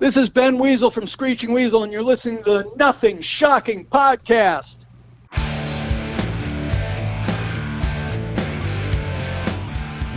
This is Ben Weasel from Screeching Weasel, and you're listening to the Nothing Shocking Podcast.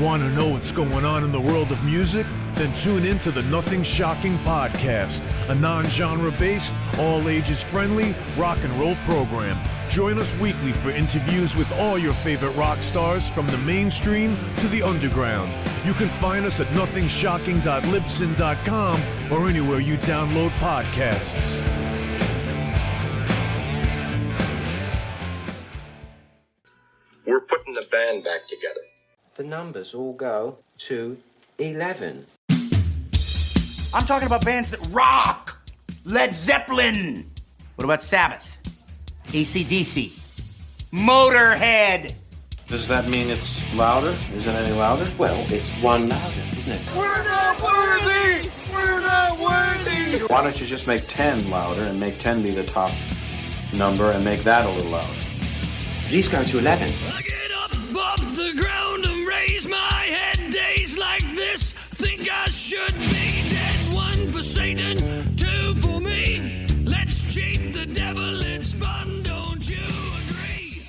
Want to know what's going on in the world of music? Then tune in to the Nothing Shocking Podcast, a non-genre based, all-ages friendly rock and roll program. Join us weekly for interviews with all your favorite rock stars from the mainstream to the underground. You can find us at nothingshocking.libsyn.com or anywhere you download podcasts. We're putting the band back together. The numbers all go to 11. I'm talking about bands that rock. Led Zeppelin. What about Sabbath? AC/DC. Motorhead. Does that mean it's louder? Is it any louder? Well, it's one louder, isn't it? We're not worthy! We're not worthy! Why don't you just make 10 louder and make 10 be the top number and make that a little louder? These go to 11. I get up off the ground and raise my head. Days like this, think I should be dead. One for Satan, two for me. Let's cheat the devil, it's fun, don't you agree?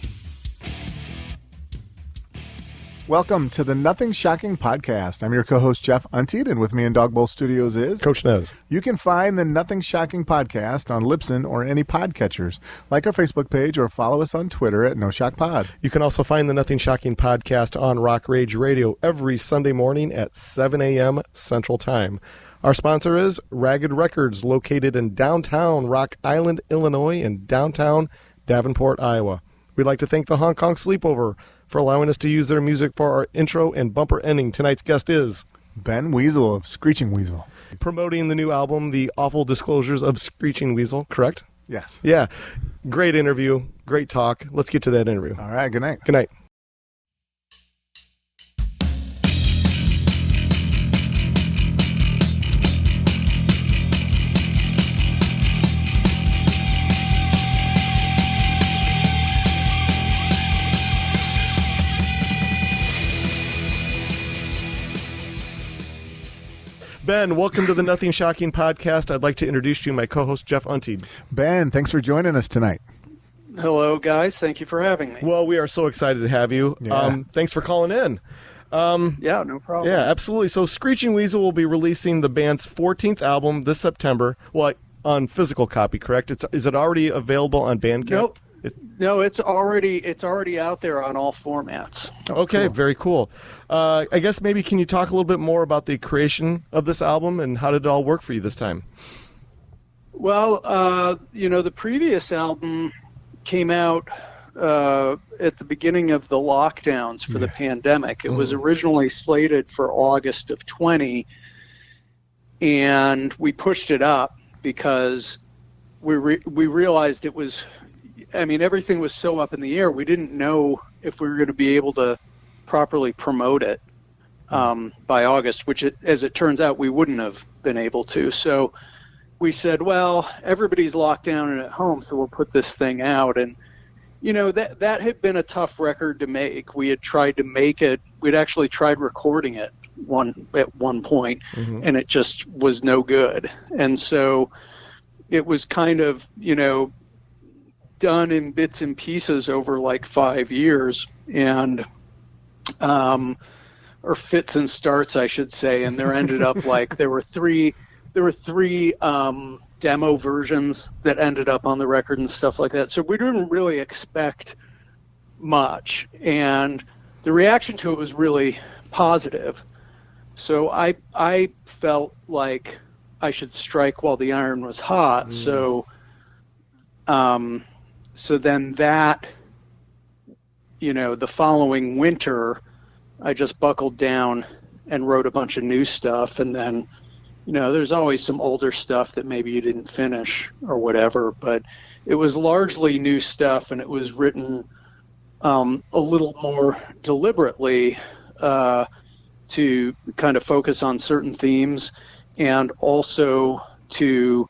Welcome to the Nothing Shocking Podcast. I'm your co-host, Jeff Untied, and with me in Dog Bowl Studios is Coach Nez. You can find the Nothing Shocking Podcast on Libsyn or any podcatchers. Like our Facebook page or follow us on Twitter at NoShockPod. You can also find the Nothing Shocking Podcast on Rock Rage Radio every Sunday morning at 7 a.m. Central Time. Our sponsor is Ragged Records, located in downtown Rock Island, Illinois, and downtown Davenport, Iowa. We'd like to thank the Hong Kong Sleepover for allowing us to use their music for our intro and bumper ending. Tonight's guest is Ben Weasel of Screeching Weasel. Promoting the new album, The Awful Disclosures of Screeching Weasel, correct? Yes. Yeah. Great interview. Great talk. Let's get to that interview. All right. Good night. Good night. Ben, welcome to the Nothing Shocking Podcast. I'd like to introduce to you my co-host, Jeff Untied. Ben, thanks for joining us tonight. Hello, guys. Thank you for having me. Well, we are so excited to have you. Yeah. Thanks for calling in. Yeah, no problem. Yeah, absolutely. So Screeching Weasel will be releasing the band's 14th album this September. Well, on physical copy, correct? Is it already available on Bandcamp? Nope. No, it's already out there on all formats. Okay, cool. Very cool. I guess maybe can you talk a little bit more about the creation of this album and how did it all work for you this time? Well, the previous album came out at the beginning of the lockdowns for the pandemic. It was originally slated for August of 20, and we pushed it up because we realized it was. I mean, everything was so up in the air. We didn't know if we were going to be able to properly promote it by August, which, as it turns out, we wouldn't have been able to. So we said, well, everybody's locked down and at home, so we'll put this thing out. And, that had been a tough record to make. We had tried to make it. We'd actually tried recording it at one point, and it just was no good. And so it was kind of, done in bits and pieces over like 5 years, and or fits and starts, I should say. And there ended up there were three demo versions that ended up on the record and stuff like that. So we didn't really expect much, and the reaction to it was really positive. So I felt like I should strike while the iron was hot. So then that, the following winter, I just buckled down and wrote a bunch of new stuff. And then, there's always some older stuff that maybe you didn't finish or whatever, but it was largely new stuff, and it was written a little more deliberately to kind of focus on certain themes, and also to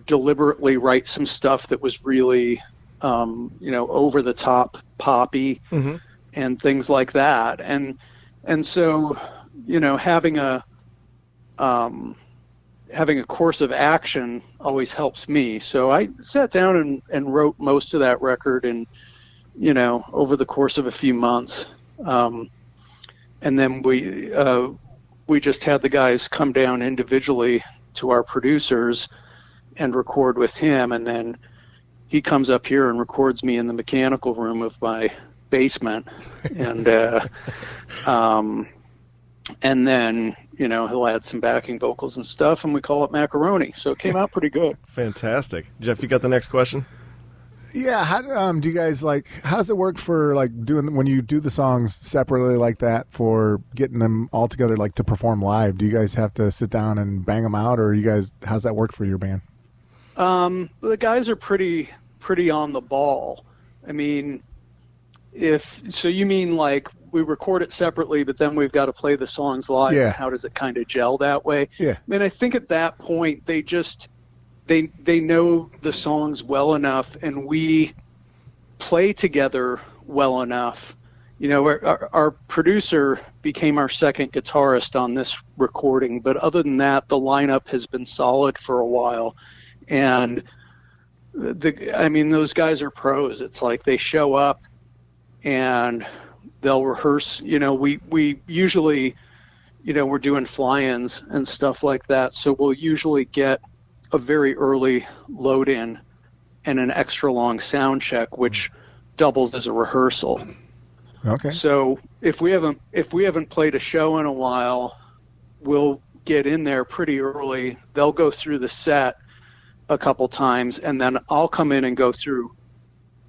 deliberately write some stuff that was really, over the top poppy and things like that. And so, having a having a course of action always helps me. So I sat down and wrote most of that record in, over the course of a few months. And then we just had the guys come down individually to our producers and record with him. And then he comes up here and records me in the mechanical room of my basement. And, and then, he'll add some backing vocals and stuff, and we call it Macaroni. So it came out pretty good. Fantastic. Jeff, you got the next question? Yeah. How do you guys how does it work for when you do the songs separately like that for getting them all together, to perform live? Do you guys have to sit down and bang them out, or how's that work for your band? The guys are pretty on the ball. I mean, you mean we record it separately, but then we've got to play the songs live. Yeah. How does it kind of gel that way? Yeah. I mean, I think at that point they know the songs well enough, and we play together well enough. Our producer became our second guitarist on this recording, but other than that, the lineup has been solid for a while. And those guys are pros. It's like they show up and they'll rehearse. We usually, we're doing fly-ins and stuff like that. So we'll usually get a very early load in and an extra long sound check, which doubles as a rehearsal. Okay. So if we haven't played a show in a while, we'll get in there pretty early. They'll go through the set a couple times, and then I'll come in and go through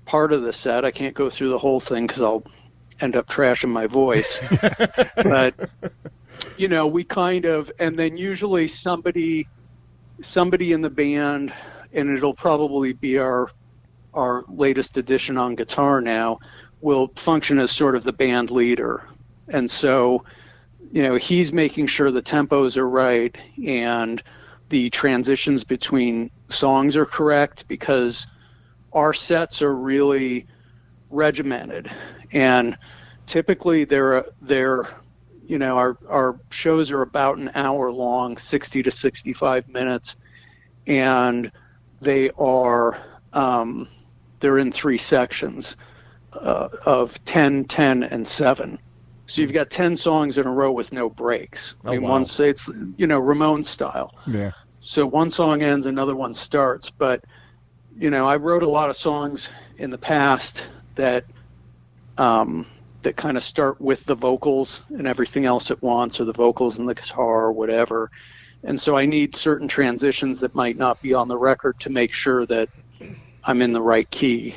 part of the set. I can't go through the whole thing because I'll end up trashing my voice. But we kind of, and then usually somebody in the band, and it'll probably be our latest addition on guitar now, will function as sort of the band leader. And so he's making sure the tempos are right and the transitions between songs are correct, because our sets are really regimented, and typically our shows are about an hour long, 60 to 65 minutes, and they are they're in three sections of 10, 10, and 7. So you've got 10 songs in a row with no breaks. Oh, wow. One say it's Ramones style. Yeah. So one song ends, another one starts. But I wrote a lot of songs in the past that kind of start with the vocals and everything else at once, or the vocals and the guitar or whatever. And so I need certain transitions that might not be on the record to make sure that I'm in the right key.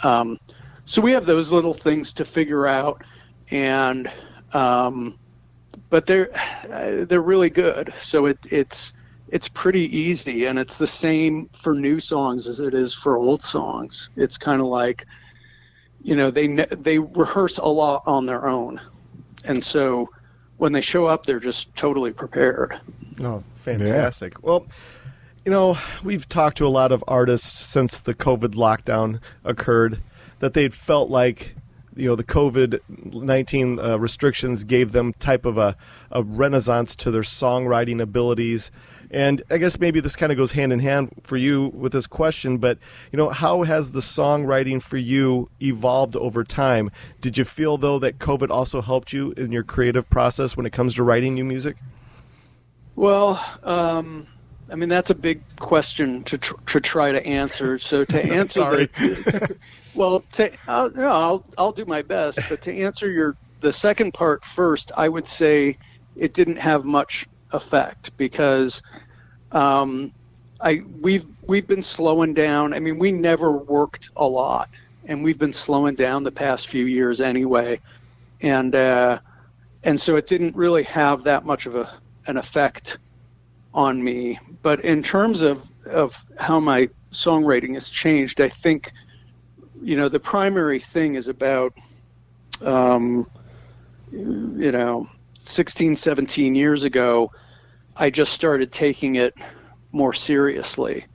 So we have those little things to figure out, and but they're really good. So it's pretty easy, and it's the same for new songs as it is for old songs. It's kind of like, they rehearse a lot on their own, and so when they show up, they're just totally prepared. Oh, fantastic. Yeah. Well, we've talked to a lot of artists since the COVID lockdown occurred that they'd felt like, the COVID-19 restrictions gave them type of a renaissance to their songwriting abilities. And I guess maybe this kind of goes hand in hand for you with this question, but, how has the songwriting for you evolved over time? Did you feel, though, that COVID also helped you in your creative process when it comes to writing new music? Well, that's a big question to try to answer. So to answer I'll do my best. But to answer the second part first, I would say it didn't have much effect, because we've been slowing down. We never worked a lot, and we've been slowing down the past few years anyway, and so it didn't really have that much of an effect on me. But in terms of how my songwriting has changed, I think the primary thing is about 16, 17 years ago, I just started taking it more seriously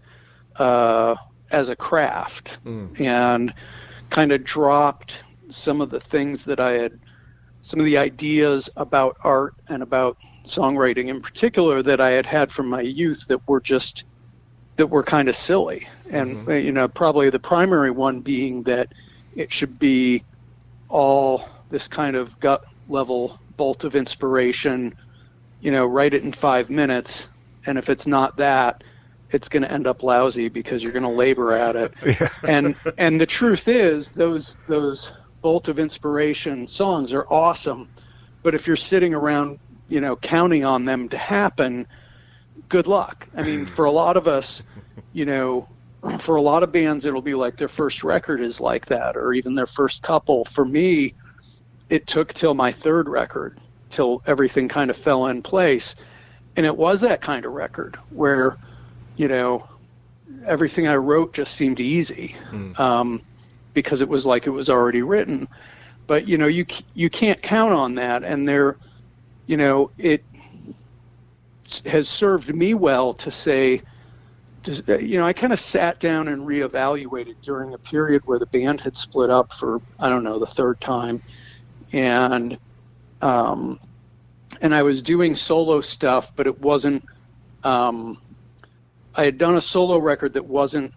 as a craft, and kind of dropped some of the things that some of the ideas about art and about songwriting in particular that I had from my youth that were kind of silly. And, you know, probably the primary one being that it should be all this kind of gut level bolt of inspiration, you know, write it in 5 minutes. And if it's not that, it's going to end up lousy because you're going to labor at it. Yeah. And the truth is those bolt of inspiration songs are awesome. But if you're sitting around, you know, counting on them to happen, good luck. I mean, for a lot of us, you know, for a lot of bands, it'll be like their first record is like that, or even their first couple. For me, it took till my third record, till everything kind of fell in place. And it was that kind of record where, you know, everything I wrote just seemed easy, because it was like it was already written. But, you know, you can't count on that. And there, you know, it has served me well to say, you know, I kind of sat down and reevaluated during a period where the band had split up for, I don't know, the third time. And I was doing solo stuff, but it wasn't, I had done a solo record that wasn't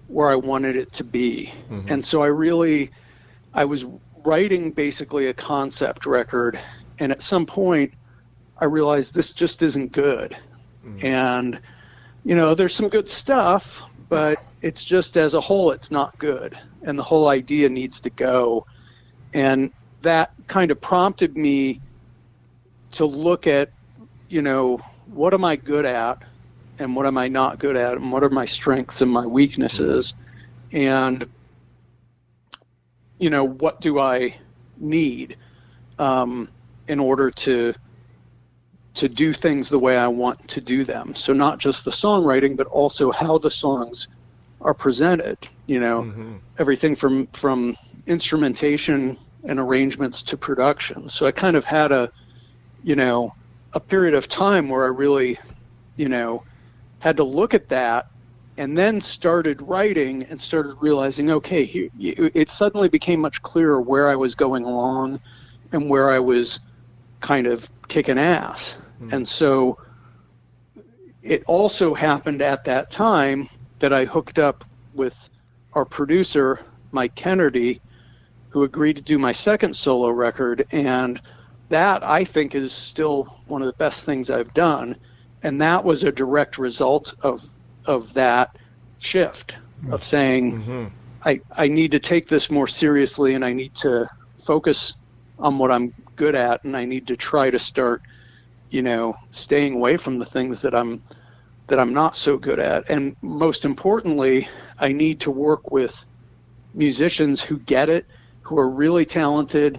where I wanted it to be. And so I was writing basically a concept record. And at some point I realized this just isn't good. And, you know, there's some good stuff, but it's just as a whole, it's not good. And the whole idea needs to go. And that kind of prompted me to look at, you know, what am I good at and what am I not good at and what are my strengths and my weaknesses, and, you know, what do I need in order to do things the way I want to do them. So not just the songwriting, but also how the songs are presented, you know, everything from instrumentation and arrangements to production. So I kind of had a period of time where I really, you know, had to look at that, and then started writing and started realizing, okay, it suddenly became much clearer where I was going along and where I was kind of kicking ass. And so it also happened at that time that I hooked up with our producer, Mike Kennedy, who agreed to do my second solo record. And that, I think, is still one of the best things I've done. And that was a direct result of that shift of saying, I need to take this more seriously, and I need to focus on what I'm good at, and I need to try to start, you know, staying away from the things that I'm not so good at. And most importantly, I need to work with musicians who get it, who are really talented,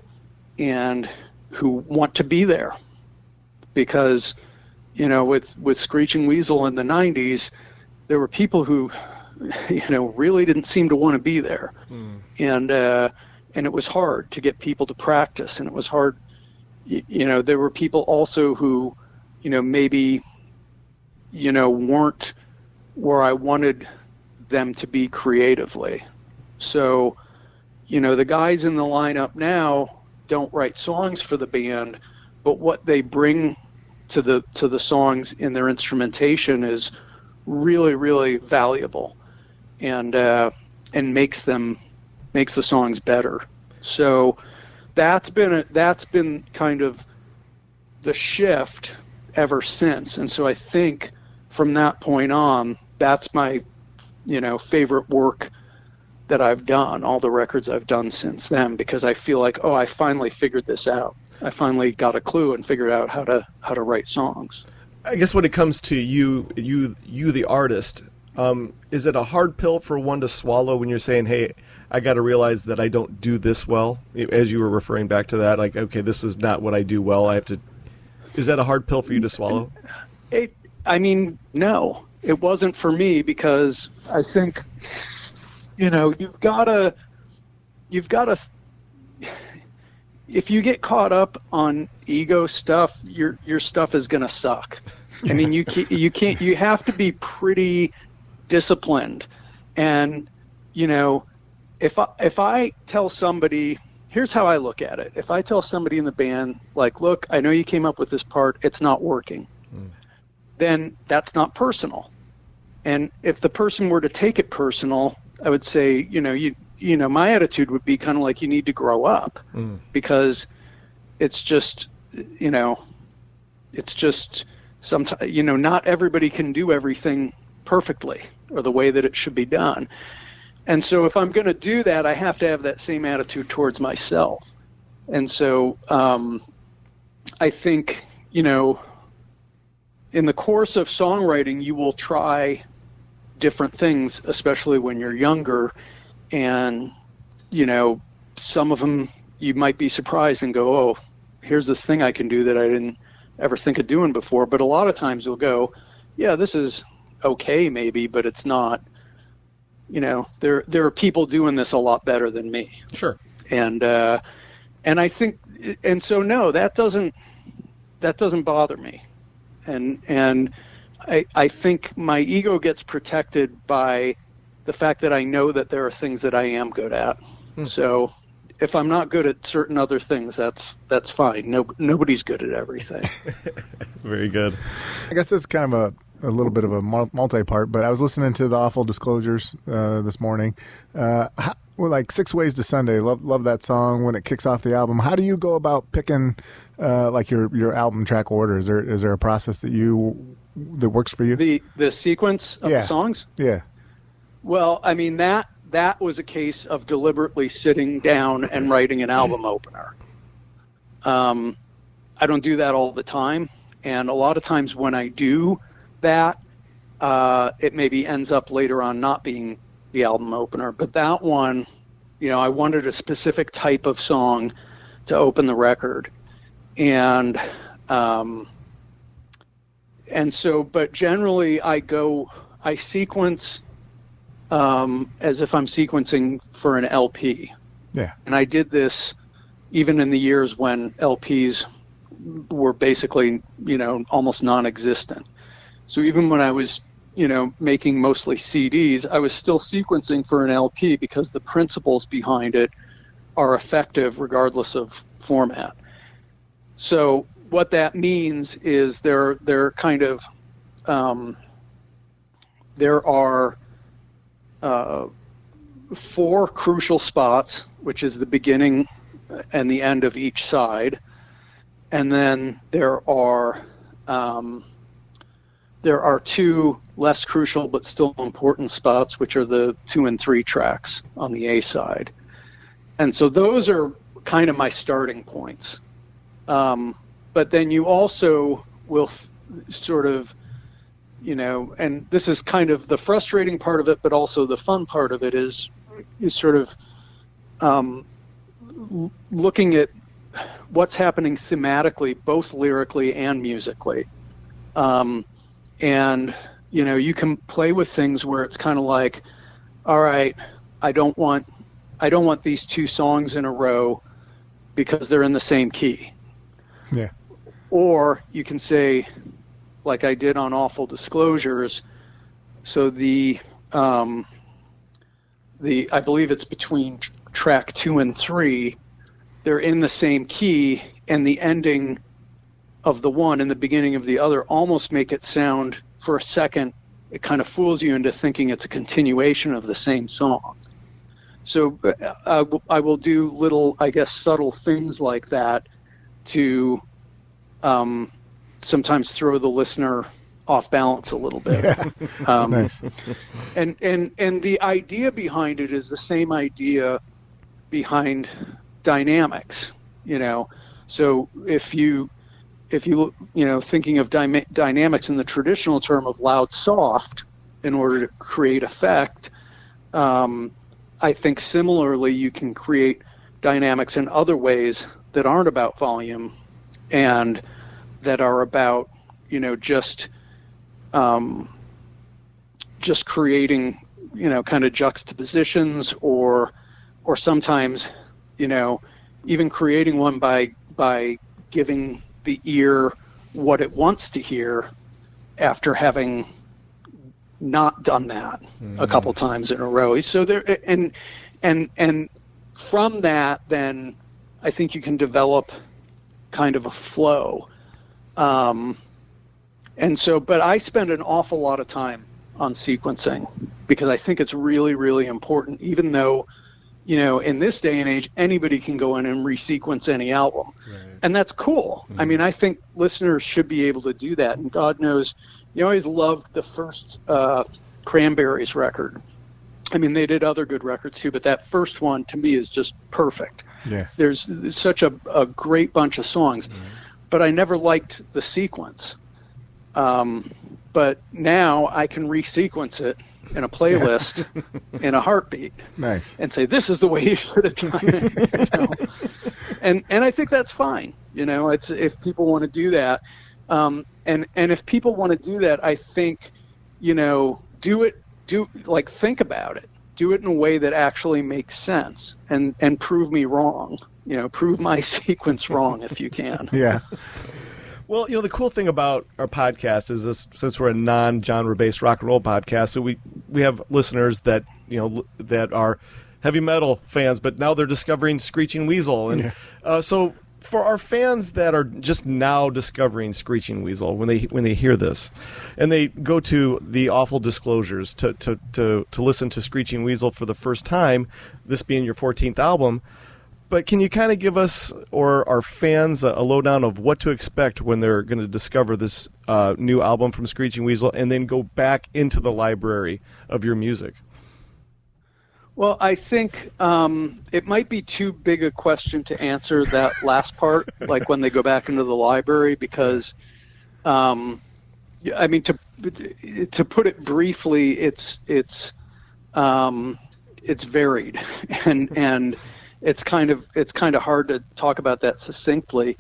and who want to be there. Because, you know, with Screeching Weasel in the 90s, there were people who, you know, really didn't seem to want to be there. And it was hard to get people to practice, and it was hard. You know, there were people also who, you know, maybe, you know, weren't where I wanted them to be creatively. So, you know, the guys in the lineup now don't write songs for the band, but what they bring to the songs in their instrumentation is really, really valuable, and makes the songs better. So that's been kind of the shift ever since. And so I think from that point on, that's my, you know, favorite work that I've done, all the records I've done since then, because I feel like, oh, I finally figured this out. I finally got a clue and figured out how to write songs. I guess when it comes to you the artist, is it a hard pill for one to swallow when you're saying, hey, I got to realize that I don't do this well, as you were referring back to that, like, okay, this is not what I do well. Is that a hard pill for you to swallow? I mean, no, it wasn't for me, because I think, you know, you've got to, if you get caught up on ego stuff, your stuff is going to suck. I mean, you have to be pretty disciplined. And, you know, if I tell somebody, here's how I look at it. If I tell somebody in the band, like, look, I know you came up with this part, it's not working, then that's not personal. And if the person were to take it personal, I would say, my attitude would be kind of like, you need to grow up, because it's just, sometimes, not everybody can do everything perfectly or the way that it should be done. And so if I'm going to do that, I have to have that same attitude towards myself. And so I think, in the course of songwriting, you will try different things, especially when you're younger. And, some of them you might be surprised and go, oh, here's this thing I can do that I didn't ever think of doing before. But a lot of times you'll go, yeah, this is okay maybe, but it's not, there are people doing this a lot better than me. Sure. And I think, and so no, that doesn't bother me. And I think my ego gets protected by the fact that I know that there are things that I am good at. So if I'm not good at certain other things, that's fine. Nobody's good at everything. Very good. I guess it's kind of a little bit of a multi-part, but I was listening to the Awful Disclosures this morning. Like 6 Ways to Sunday, love that song when it kicks off the album. How do you go about picking like your album track order? Is there a process that works for you? The sequence of the songs? Yeah. Well, I mean, that was a case of deliberately sitting down and writing an album opener. I don't do that all the time, and a lot of times when I do that, it maybe ends up later on not being the album opener. But that one, I wanted a specific type of song to open the record, and so, but generally I sequence as if I'm sequencing for an LP. Yeah. And I did this even in the years when LPs were basically, almost non-existent. So even when I was, making mostly CDs, I was still sequencing for an LP because the principles behind it are effective regardless of format. So what that means is there kind of there are 4 crucial spots, which is the beginning and the end of each side, and then there are 2 less crucial but still important spots, which are the 2 and 3 tracks on the A side. And so those are kind of my starting points. But then you also will sort of, and this is kind of the frustrating part of it, but also the fun part of it is sort of looking at what's happening thematically, both lyrically and musically. And, you can play with things where it's kind of like, all right, I don't want these 2 songs in a row because they're in the same key. Yeah. Or you can say, like I did on Awful Disclosures, so I believe it's between track 2 and 3, they're in the same key, and the ending of the one and the beginning of the other almost make it sound, for a second, it kind of fools you into thinking it's a continuation of the same song. So I will do little, I guess, subtle things like that to sometimes throw the listener off balance a little bit. Yeah. Nice. And the idea behind it is the same idea behind dynamics, So if you thinking of dynamics in the traditional term of loud soft in order to create effect, I think similarly you can create dynamics in other ways that aren't about volume and that are about, just creating, kind of juxtapositions or sometimes, even creating one by giving the ear what it wants to hear after having not done that a couple times in a row. So there, and from that, then I think you can develop kind of a flow. And so, but I spend an awful lot of time on sequencing because I think it's really, really important, even though, you know, in this day and age, anybody can go in and resequence any album. Right. And that's cool. I mean, I think listeners should be able to do that. And God knows, you always loved the first Cranberries record. I mean, they did other good records too, but that first one to me is just perfect. Yeah. There's such a great bunch of songs, but I never liked the sequence. But now I can resequence it in a playlist in a heartbeat. Nice. And say, this is the way you should have done it. You know? And I think that's fine. You know, it's if people want to do that. And if people want to do that, I think, you know, think about it. Do it in a way that actually makes sense and prove me wrong. You know, prove my sequence wrong if you can. Yeah. Well, you know, the cool thing about our podcast is this, since we're a non-genre-based rock and roll podcast, so we have listeners that, you know, that are heavy metal fans, but now they're discovering Screeching Weasel. And so for our fans that are just now discovering Screeching Weasel, when they hear this, and they go to the Awful Disclosures to listen to Screeching Weasel for the first time, this being your 14th album, but can you kind of give us or our fans a lowdown of what to expect when they're going to discover this new album from Screeching Weasel and then go back into the library of your music? Well, I think it might be too big a question to answer that last part, like when they go back into the library, because, I mean, to put it briefly, it's varied, and it's kind of hard to talk about that succinctly.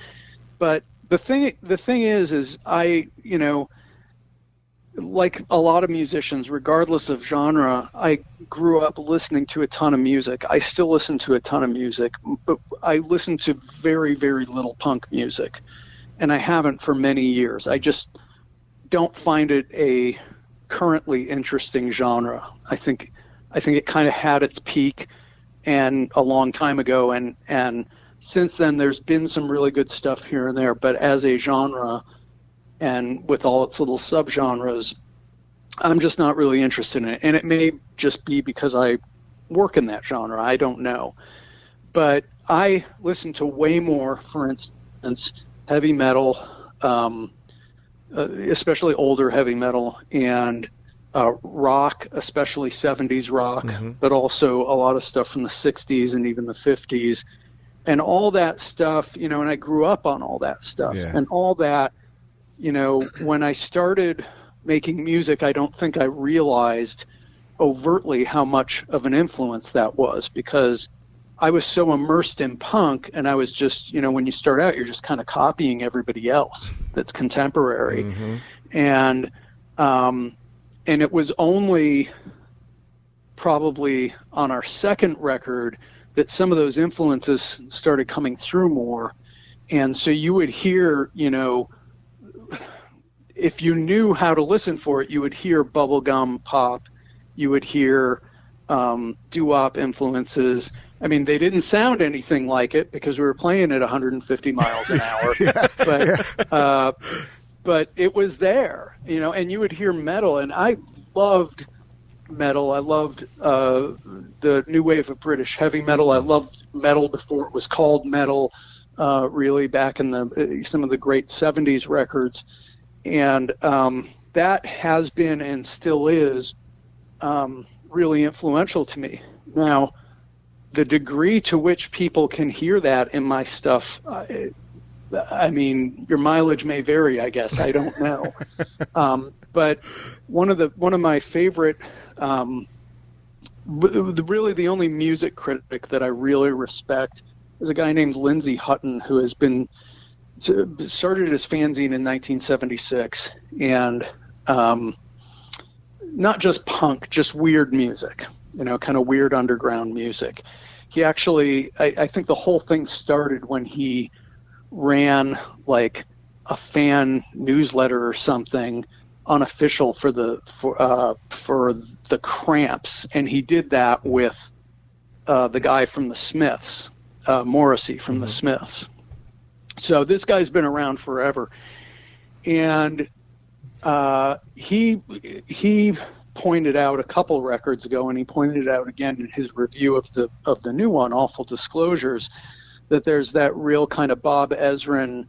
But the thing is I, you know, like a lot of musicians, regardless of genre, I grew up listening to a ton of music. I still listen to a ton of music, but I listen to very, very little punk music, and I haven't for many years. I just don't find it a currently interesting genre. I think it kind of had its peak and a long time ago, and since then there's been some really good stuff here and there, but as a genre and with all its little subgenres, I'm just not really interested in it. And it may just be because I work in that genre. I don't know. But I listen to way more, for instance, heavy metal, especially older heavy metal, and rock, especially 70s rock, but also a lot of stuff from the 60s and even the 50s. And all that stuff, you know, and I grew up on all that stuff. Yeah. And all that, you know, when I started making music, I don't think I realized overtly how much of an influence that was, because I was so immersed in punk, and I was just, you know, when you start out, you're just kind of copying everybody else that's contemporary. And it was only probably on our second record that some of those influences started coming through more. And so you would hear, you know, if you knew how to listen for it, you would hear bubblegum pop, you would hear doo-wop influences. I mean, they didn't sound anything like it because we were playing at 150 miles an hour, but it was there, you know. And you would hear metal, and I loved metal. I loved the new wave of British heavy metal. I loved metal before it was called metal, really back in some of the great 70s records. And that has been and still is really influential to me. Now, the degree to which people can hear that in my stuff, I mean, your mileage may vary, I guess. I don't know. But one of my favorite, really the only music critic that I really respect is a guy named Lindsay Hutton, who has been started his fanzine in 1976, and not just punk, just weird music, you know, kind of weird underground music. He actually, I think the whole thing started when he ran like a fan newsletter or something unofficial for the Cramps, and he did that with the guy from the Smiths, Morrissey from the Smiths. So this guy's been around forever. And he pointed out a couple records ago, and he pointed it out again in his review of the new one, Awful Disclosures, that there's that real kind of Bob Ezrin,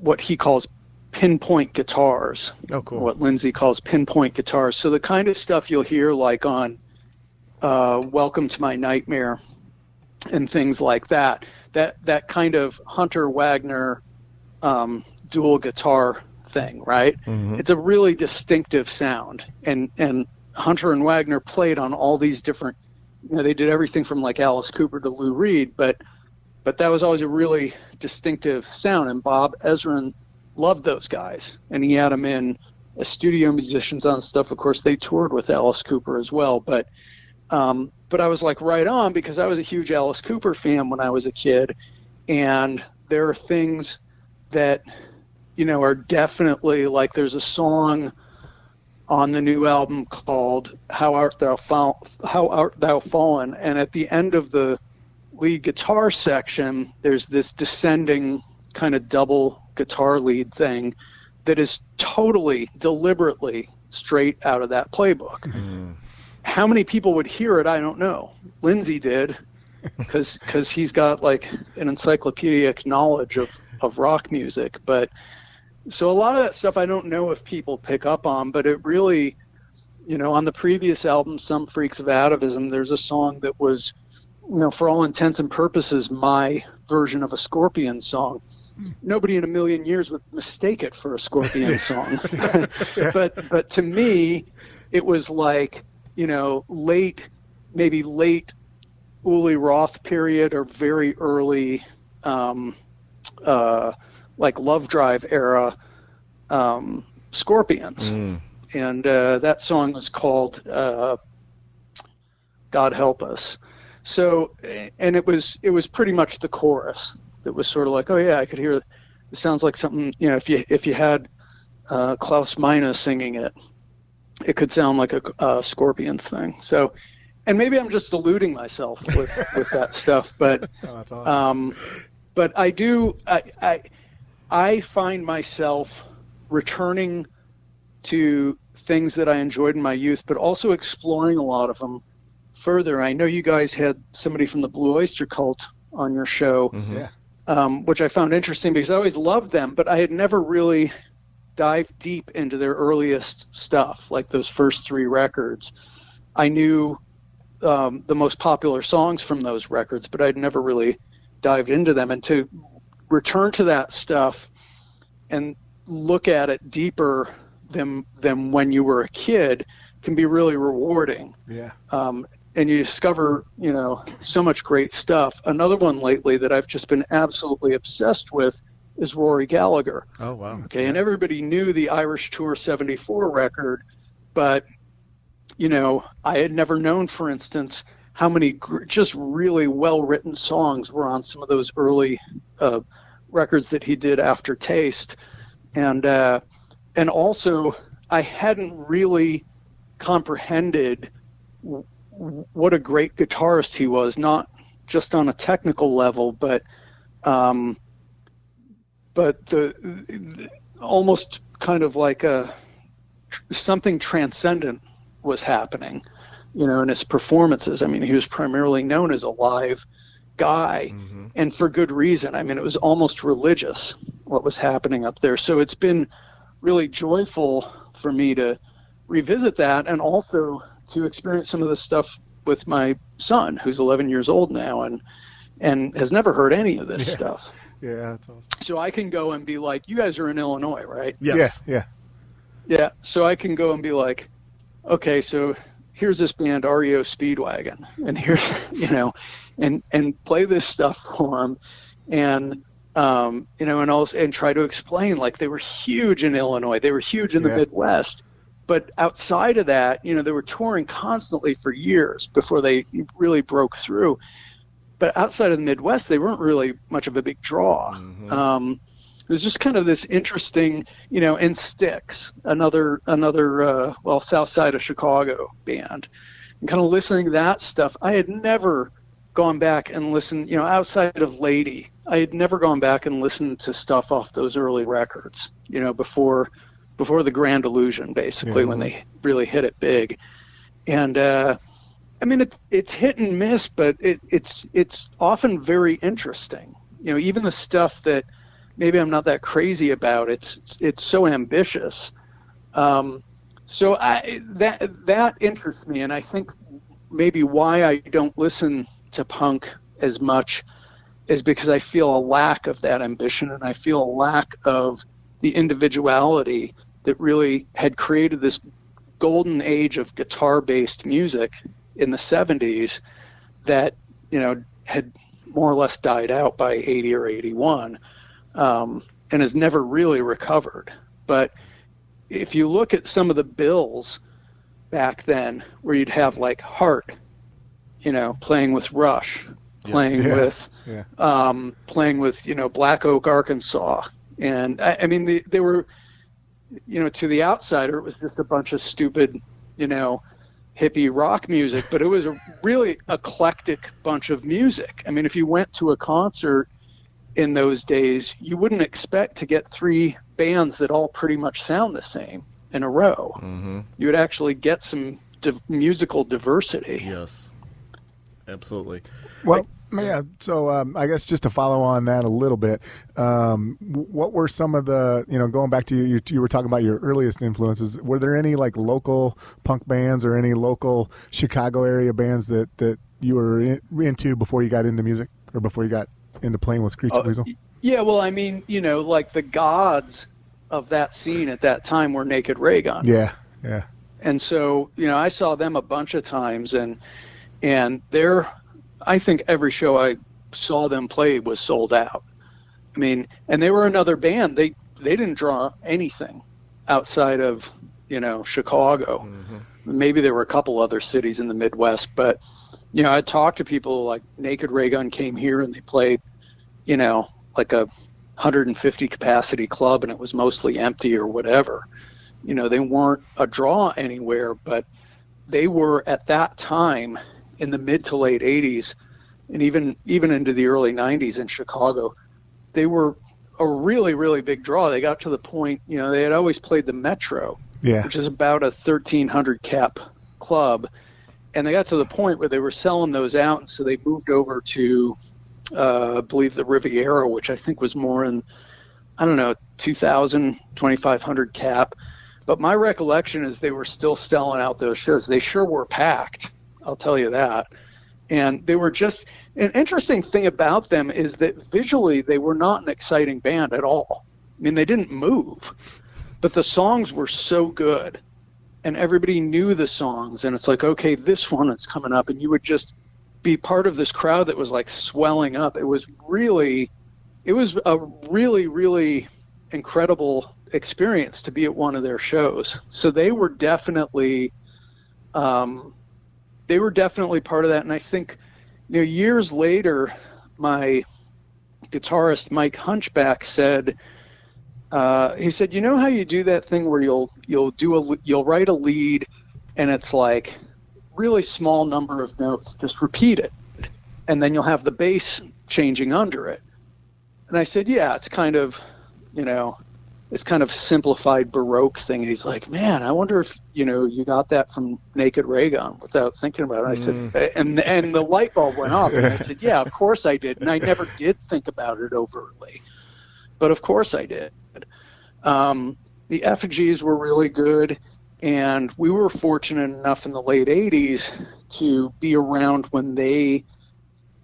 what he calls pinpoint guitars. Oh, cool. What Lindsay calls pinpoint guitars. So the kind of stuff you'll hear like on Welcome to My Nightmare and things like that. That kind of Hunter Wagner dual guitar thing, right? It's a really distinctive sound. And Hunter and Wagner played on all these different, they did everything from like Alice Cooper to Lou Reed, but that was always a really distinctive sound. And Bob Ezrin loved those guys, and he had them in as studio musicians on stuff. Of course, they toured with Alice Cooper as well, but I was like right on, because I was a huge Alice Cooper fan when I was a kid, and there are things that, are definitely like, there's a song on the new album called How Art Thou Fallen, and at the end of the lead guitar section, there's this descending kind of double guitar lead thing that is totally deliberately straight out of that playbook. How many people would hear it, I don't know. Lindsay did, because he's got like an encyclopedic knowledge of rock music. But so a lot of that stuff I don't know if people pick up on, but it really, on the previous album, Some Freaks of Atavism, there's a song that was, for all intents and purposes, my version of a Scorpion song. Nobody in a million years would mistake it for a Scorpion song. But to me, it was like, late Uli Roth period, or very early, like Love Drive era Scorpions. And that song was called God Help Us. So, and it was pretty much the chorus that was sort of like, oh yeah, I could hear it. It sounds like something, if you had Klaus Meine singing it, it could sound like a Scorpions thing. So, and maybe I'm just deluding myself with that stuff, but that's awesome. But I find myself returning to things that I enjoyed in my youth, but also exploring a lot of them further. I know you guys had somebody from the Blue Oyster Cult on your show, which I found interesting because I always loved them, but I had never really dived deep into their earliest stuff, like those first 3 records. I knew the most popular songs from those records, but I'd never really dived into them. And to return to that stuff and look at it deeper than when you were a kid can be really rewarding. Yeah. And you discover, so much great stuff. Another one lately that I've just been absolutely obsessed with is Rory Gallagher. Oh, wow. Okay, yeah. And everybody knew the Irish Tour 74 record, but, I had never known, for instance, how many just really well-written songs were on some of those early records that he did after Taste. And also, I hadn't really comprehended what a great guitarist he was, not just on a technical level, but the almost kind of like something transcendent was happening, in his performances. I mean, he was primarily known as a live guy, and for good reason. I mean, it was almost religious what was happening up there. So it's been really joyful for me to revisit that, and also to experience some of the stuff with my son, who's 11 years old now, and has never heard any of this stuff. Yeah, that's awesome. So I can go and be like, you guys are in Illinois, right? Yes. Yeah. So I can go and be like, okay, so here's this band REO Speedwagon, and here's, and play this stuff for them, and and try to explain, like, they were huge in Illinois, they were huge in the Midwest, but outside of that, they were touring constantly for years before they really broke through. But outside of the Midwest, they weren't really much of a big draw. It was just kind of this interesting, and Styx, another South Side of Chicago band, and kind of listening to that stuff. I had never gone back and listened, outside of Lady, I had never gone back and listened to stuff off those early records, before the Grand Illusion, basically, when they really hit it big. And it's hit and miss, but it's often very interesting. Even the stuff that maybe I'm not that crazy about, it's so ambitious. So that interests me, and I think maybe why I don't listen to punk as much is because I feel a lack of that ambition, and I feel a lack of the individuality that really had created this golden age of guitar-based music in the 70s that, had more or less died out by 80 or 81, and has never really recovered. But if you look at some of the bills back then, where you'd have like Heart, playing with Rush, playing with Black Oak, Arkansas, and they were, to the outsider, it was just a bunch of stupid, hippie rock music, but it was a really eclectic bunch of music. I mean, if you went to a concert in those days, you wouldn't expect to get three bands that all pretty much sound the same in a row. Mm-hmm. You would actually get some musical diversity. Yes, absolutely. Well, yeah. So I guess just to follow on that a little bit, what were some of the, going back to you were talking about your earliest influences. Were there any like local punk bands or any local Chicago area bands that you were into before you got into music, or before you got into playing with Screeching Weasel? Yeah, well, like the gods of that scene at that time were Naked Ray Gun. Yeah. And so, I saw them a bunch of times, and I think every show I saw them play was sold out. I mean, and they were another band. They didn't draw anything outside of, Chicago. Mm-hmm. Maybe there were a couple other cities in the Midwest, but, I talked to people like Naked Ray Gun came here and they played, like a 150 capacity club, and it was mostly empty or whatever. They weren't a draw anywhere, but they were at that time in the mid to late 80s, and even into the early 90s in Chicago, they were a really, really big draw. They got to the point, they had always played the Metro, which is about a 1,300 cap club, and they got to the point where they were selling those out, and so they moved over to, I believe, the Riviera, which I think was more in, 2,000, 2,500 cap. But my recollection is they were still selling out those shows. They sure were packed, I'll tell you that. And they were just, an interesting thing about them is that visually they were not an exciting band at all. I mean, they didn't move, but the songs were so good, and everybody knew the songs, and it's like, okay, this one is coming up, and you would just be part of this crowd that was like swelling up. It was a really, really incredible experience to be at one of their shows. So they were definitely part of that. And I think, years later, my guitarist Mike Hunchback said, he said, how you do that thing where you'll write a lead and it's like really small number of notes, just repeat it, and then you'll have the bass changing under it. And I said, yeah, it's kind of simplified Baroque thing. And he's like, man, I wonder if, you got that from Naked Ray Gun without thinking about it. I said, and the light bulb went off. And I said, yeah, of course I did. And I never did think about it overtly, but of course I did. The effigies were really good. And we were fortunate enough in the late 80s to be around when they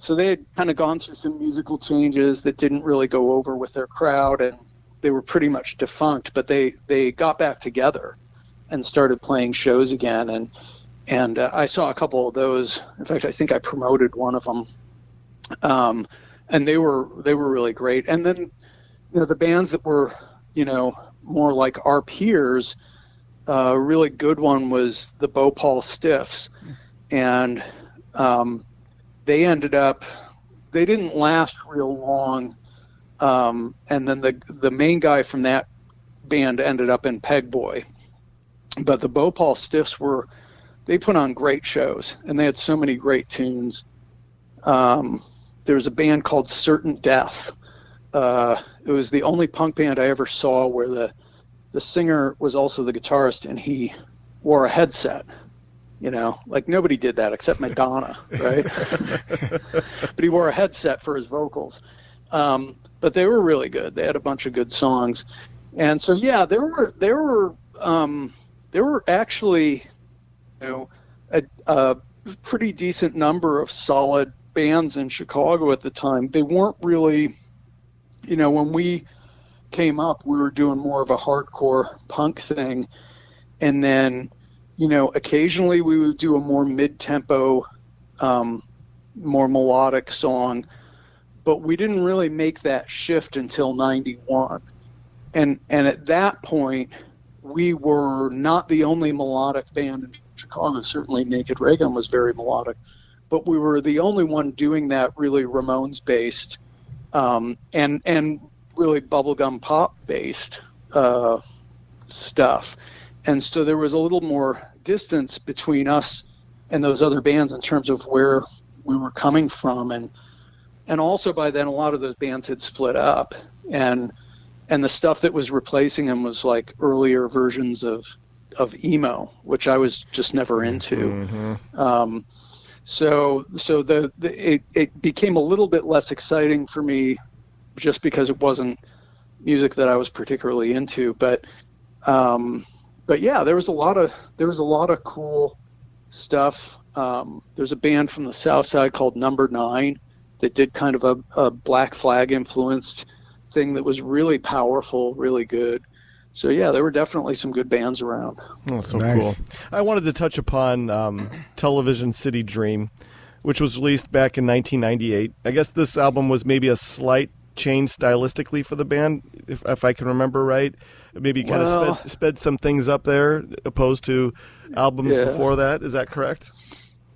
had kind of gone through some musical changes that didn't really go over with their crowd, and they were pretty much defunct, but they got back together and started playing shows again. And I saw a couple of those. In fact, I think I promoted one of them. And they were really great. And then, the bands that were, more like our peers, a really good one was the Bhopal Stiffs. And they didn't last real long. And then the main guy from that band ended up in Peg Boy. But the Bhopal Stiffs they put on great shows, and they had so many great tunes. there was a band called Certain Death. It was the only punk band I ever saw where the singer was also the guitarist, and he wore a headset. Like nobody did that except Madonna, right? But he wore a headset for his vocals. But they were really good. They had a bunch of good songs, and so yeah, there were actually, a pretty decent number of solid bands in Chicago at the time. They weren't really, when we came up, we were doing more of a hardcore punk thing, and then, occasionally we would do a more mid-tempo, more melodic song, but we didn't really make that shift until 91. And at that point, we were not the only melodic band in Chicago. Certainly Naked Ray Gun was very melodic, but we were the only one doing that really Ramones-based and really bubblegum pop-based stuff. And so there was a little more distance between us and those other bands in terms of where we were coming from. And also by then, a lot of those bands had split up. And the stuff that was replacing them was like earlier versions of emo, which I was just never into. Mm-hmm. So it became a little bit less exciting for me just because it wasn't music that I was particularly into. But yeah, there was a lot of cool stuff. There's a band from the South Side called Number 9 that did kind of a Black Flag influenced thing that was really powerful, really good. So yeah, there were definitely some good bands around. Oh, so nice. Cool. I wanted to touch upon Television City Dream, which was released back in 1998. I guess this album was maybe a slight change stylistically for the band, if I can remember right. Maybe kind of sped some things up there, opposed to albums before that. Is that correct?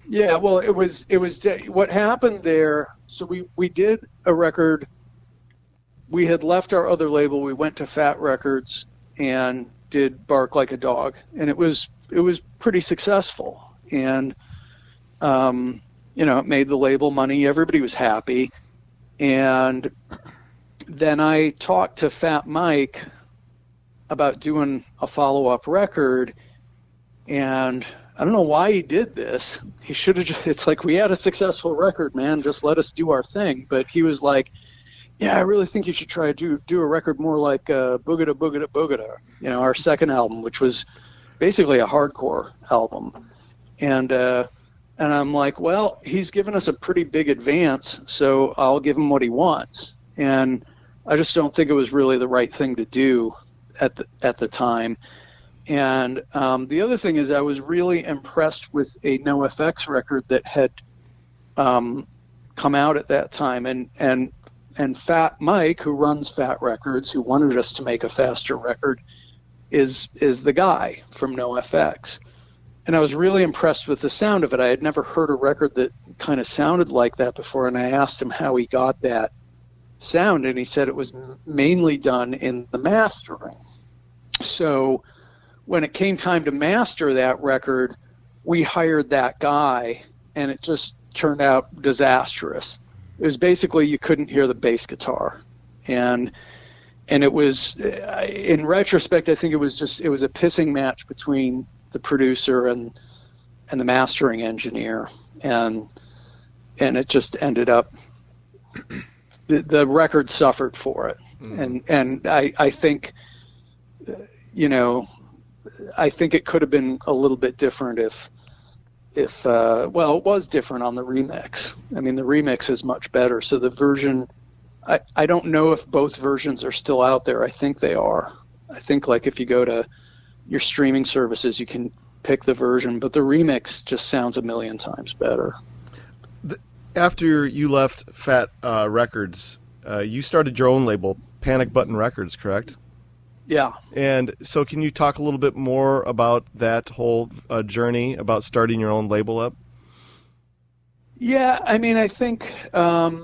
Yeah. Well, it was what happened there. So we did a record. We had left our other label. We went to Fat Records and did Bark Like a Dog, and it was pretty successful. And it made the label money. Everybody was happy. And then I talked to Fat Mike about doing a follow-up record, and I don't know why he did this. He should have. It's like, we had a successful record, man. Just let us do our thing. But he was like, "Yeah, I really think you should try to do a record more like Boogada Boogada Boogada." Our second album, which was basically a hardcore album, and I'm like, well, he's given us a pretty big advance, so I'll give him what he wants. And I just don't think it was really the right thing to do at the time. And the other thing is, I was really impressed with a NoFX record that had come out at that time. And Fat Mike, who runs Fat Records, who wanted us to make a faster record, is the guy from NoFX. And I was really impressed with the sound of it. I had never heard a record that kind of sounded like that before, and I asked him how he got that sound, and he said it was mainly done in the mastering. So when it came time to master that record, we hired that guy, and it just turned out disastrous. It was basically, you couldn't hear the bass guitar. And it was, in retrospect, I think it was a pissing match between the producer and the mastering engineer, and it just ended up, the record suffered for it. And I think, I think it could have been a little bit different if it was different on the remix. I mean, the remix is much better. So the version, I don't know if both versions are still out there. I think they are. I think, like, if you go to your streaming services, you can pick the version, but the remix just sounds a million times better. After you left Fat Records, you started your own label, Panic Button Records, correct? Yeah. And so can you talk a little bit more about that whole journey, about starting your own label up? Yeah, I mean, I think, my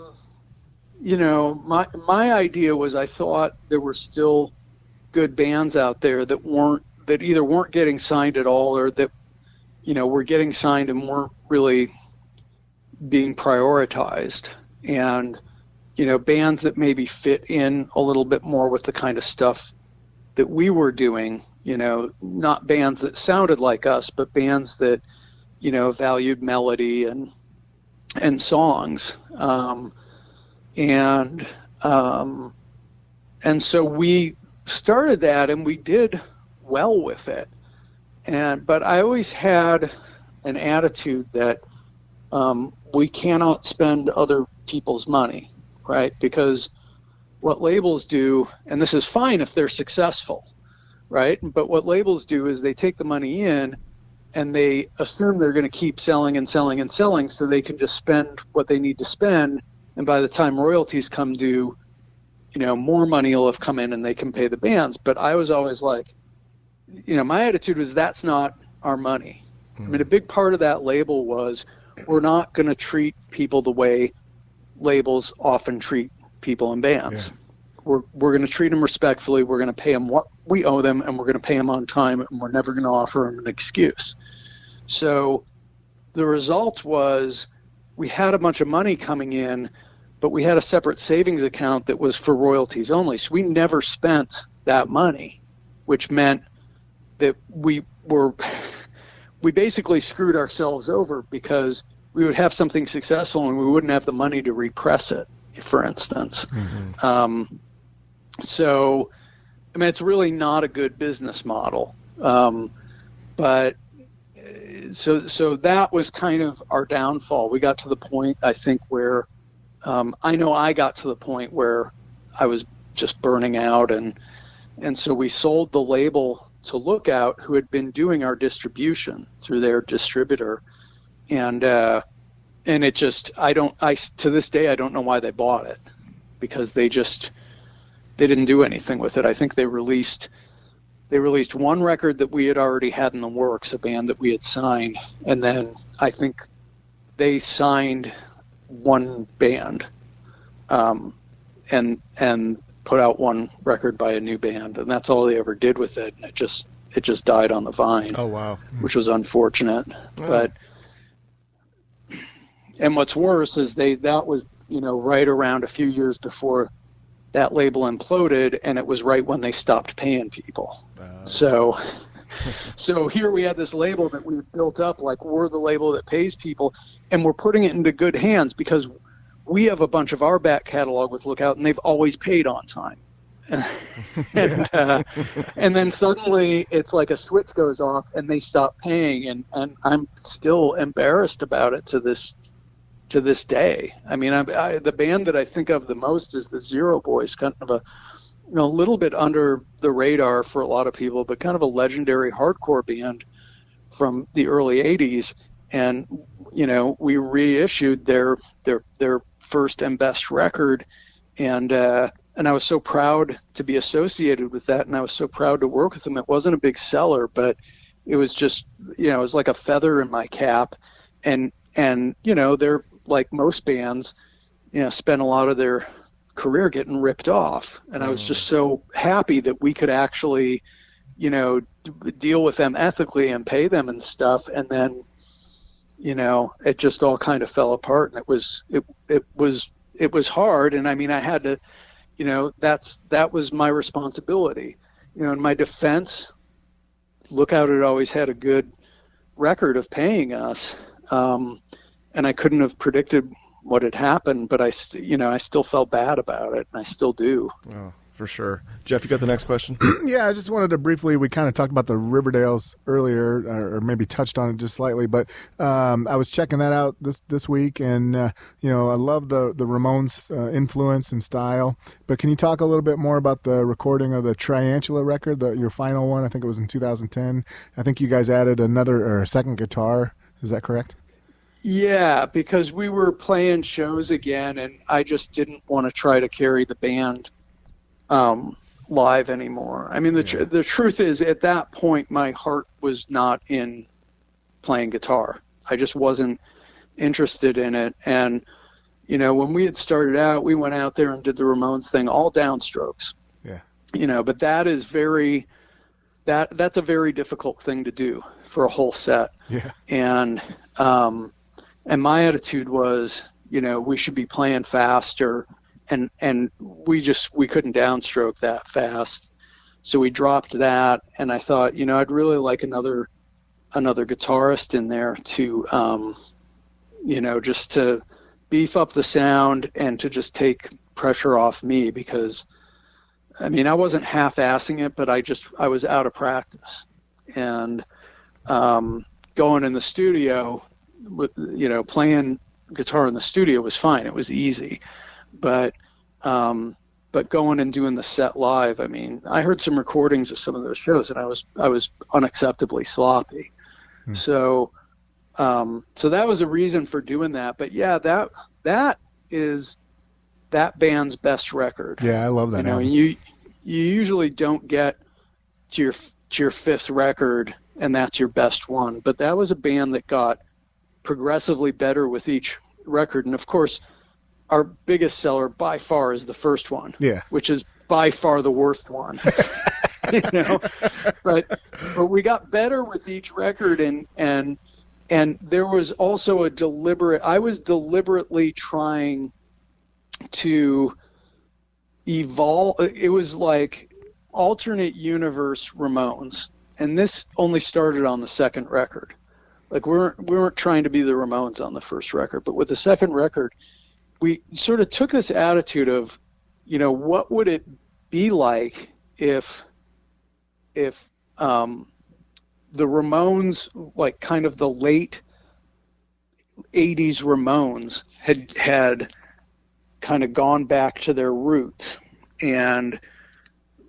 idea was, I thought there were still good bands out there that either weren't getting signed at all, or that, were getting signed and weren't really being prioritized, and bands that maybe fit in a little bit more with the kind of stuff that we were doing, not bands that sounded like us, but bands that valued melody and songs, and so we started that, and we did well with it. But I always had an attitude that we cannot spend other people's money, right? Because what labels do, and this is fine if they're successful, right? But what labels do is they take the money in and they assume they're going to keep selling and selling and selling, so they can just spend what they need to spend. And by the time royalties come due, more money will have come in and they can pay the bands. But I was always like, my attitude was, that's not our money. I mean, a big part of that label was, we're not going to treat people the way labels often treat people in bands. Yeah. We're going to treat them respectfully. We're going to pay them what we owe them, and we're going to pay them on time, and we're never going to offer them an excuse. So the result was, we had a bunch of money coming in, but we had a separate savings account that was for royalties only. So we never spent that money, which meant that we basically screwed ourselves over, because we would have something successful and we wouldn't have the money to repress it, for instance. Mm-hmm. So, I mean, it's really not a good business model. But so that was kind of our downfall. We got to the point, I think, where I know I got to the point where I was just burning out, and so we sold the label to Lookout, who had been doing our distribution through their distributor, and it just, to this day I don't know why they bought it, because they didn't do anything with it. I think they released one record that we had already had in the works, a band that we had signed, and then I think they signed one band, and put out one record by a new band, and that's all they ever did with it. And it just died on the vine. Oh, wow. Which was unfortunate. Oh. But, and what's worse is that was, right around a few years before that label imploded, and it was right when they stopped paying people. So here we had this label that we built up like we're the label that pays people, and we're putting it into good hands because we have a bunch of our back catalog with Lookout, and they've always paid on time. And then suddenly it's like a switch goes off and they stop paying, and I'm still embarrassed about it to this day. I mean, the band that I think of the most is the Zero Boys, kind of a little bit under the radar for a lot of people, but kind of a legendary hardcore band from the early 80s. And, we reissued their first and best record, and I was so proud to be associated with that, and I was so proud to work with them. It wasn't a big seller, but it was just, it was like a feather in my cap. And they're like most bands, spend a lot of their career getting ripped off. And I was just so happy that we could actually, deal with them ethically and pay them and stuff. And then, it just all kind of fell apart, and it was hard. And I mean, I had to, that was my responsibility. In my defense, Lookout had always had a good record of paying us. And I couldn't have predicted what had happened, but I still felt bad about it, and I still do. Oh, for sure. Jeff, you got the next question? Yeah, I just wanted to briefly, we kind of talked about the Riverdales earlier, or maybe touched on it just slightly, but I was checking that out this week, and I love the Ramones influence and style. But can you talk a little bit more about the recording of the Tarantula record, your final one? I think it was in 2010. I think you guys added a second guitar. Is that correct? Yeah, because we were playing shows again, and I just didn't want to try to carry the band live anymore. I mean, the truth is, at that point, my heart was not in playing guitar. I just wasn't interested in it. And, when we had started out, we went out there and did the Ramones thing, all downstrokes. Yeah. But that is that's a very difficult thing to do for a whole set. Yeah. And, And my attitude was, we should be playing faster, and we couldn't downstroke that fast. So we dropped that, and I thought, I'd really like another guitarist in there to, just to beef up the sound and to just take pressure off me, because, I wasn't half-assing it, but I was out of practice. And going in the studio, with, playing guitar in the studio was fine. It was easy. But going and doing the set live, I heard some recordings of some of those shows, and I was unacceptably sloppy. So that was a reason for doing that. But yeah, that is that band's best record. Yeah, I love that. You usually don't get to your fifth record and that's your best one. But that was a band that got progressively better with each record. And of course, our biggest seller by far is the first one, which is by far the worst one. But we got better with each record, and there was also I was deliberately trying to evolve. It was like alternate universe Ramones, and this only started on the second record. Like we weren't trying to be the Ramones on the first record, but with the second record, we sort of took this attitude of, what would it be like if the Ramones, like kind of the late 80s Ramones, had kind of gone back to their roots, and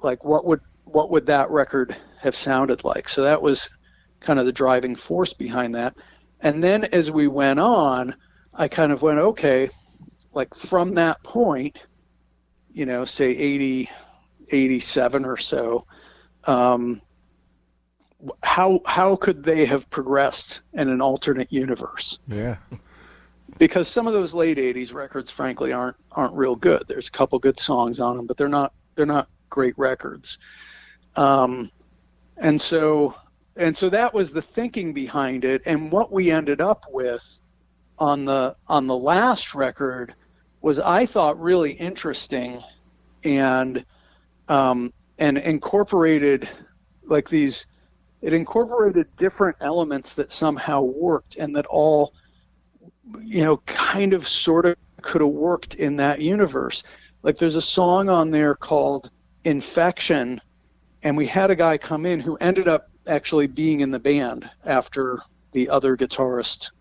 like what would that record have sounded like? So that was kind of the driving force behind that. And then as we went on, I kind of went, okay, like from that point, say 80, 87 or so, how could they have progressed in an alternate universe? Yeah. Because some of those late 80s records, frankly, aren't real good. There's a couple good songs on them, but they're not great records. And so that was the thinking behind it. And what we ended up with on the last record was, I thought, really interesting, and incorporated like these. It incorporated different elements that somehow worked, and that all, kind of sort of could have worked in that universe. Like there's a song on there called Infection, and we had a guy come in who ended up actually being in the band after the other guitarist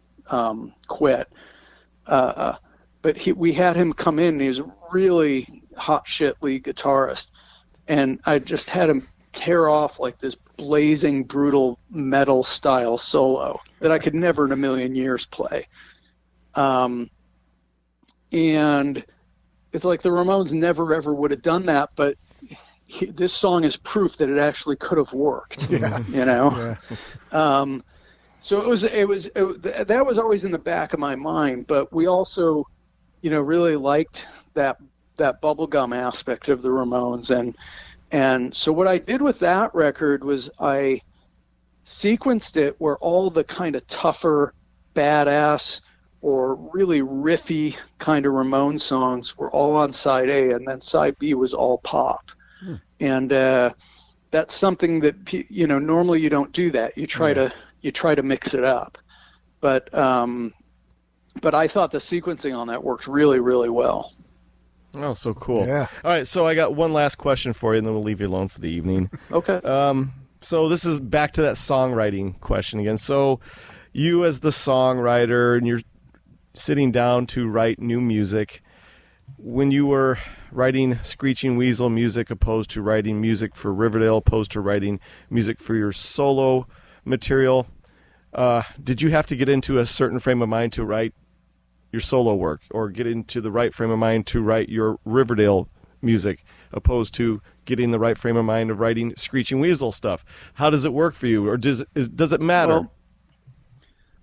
quit. But we had him come in, and he was a really hot shit lead guitarist. And I just had him tear off like this blazing, brutal metal style solo that I could never in a million years play. And it's like the Ramones never ever would have done that, but this song is proof that it actually could have worked. Yeah. Yeah. So that was always in the back of my mind, but we also, really liked that bubblegum aspect of the Ramones. And so what I did with that record was I sequenced it where all the kind of tougher, badass, or really riffy kind of Ramones songs were all on side A, and then side B was all pop. And that's something that, normally you don't do that. You try to mix it up. But I thought the sequencing on that worked really, really well. Oh, so cool. Yeah. All right, so I got one last question for you, and then we'll leave you alone for the evening. Okay. So this is back to that songwriting question again. So you as the songwriter, and you're sitting down to write new music, when you were writing Screeching Weasel music opposed to writing music for Riverdale, opposed to writing music for your solo material, did you have to get into a certain frame of mind to write your solo work, or get into the right frame of mind to write your Riverdale music, opposed to getting the right frame of mind of writing Screeching Weasel stuff? How does it work for you, or does it matter?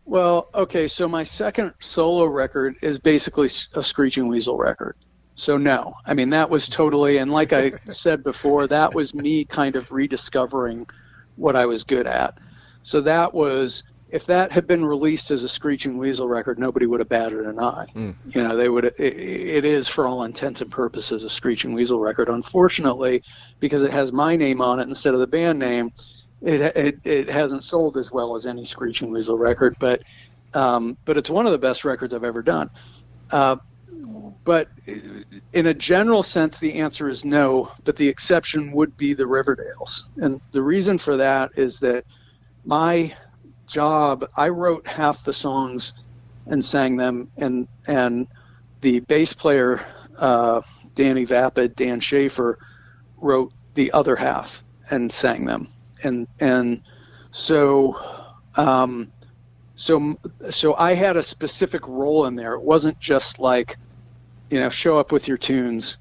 Well, okay, so my second solo record is basically a Screeching Weasel record. So no, that was totally, and like I said before, that was me kind of rediscovering what I was good at. So that was if that had been released as a Screeching Weasel record, nobody would have batted an eye. You know, they would. It is, for all intents and purposes, a Screeching Weasel record. Unfortunately, because it has my name on it instead of the band name, it hasn't sold as well as any Screeching Weasel record. But it's one of the best records I've ever done. But in a general sense, the answer is no. But the exception would be the Riverdales, and the reason for that is that my job, I wrote half the songs and sang them, and the bass player Dan Schaefer wrote the other half and sang them, and so I had a specific role in there. It wasn't just like, you know, show up with your tunes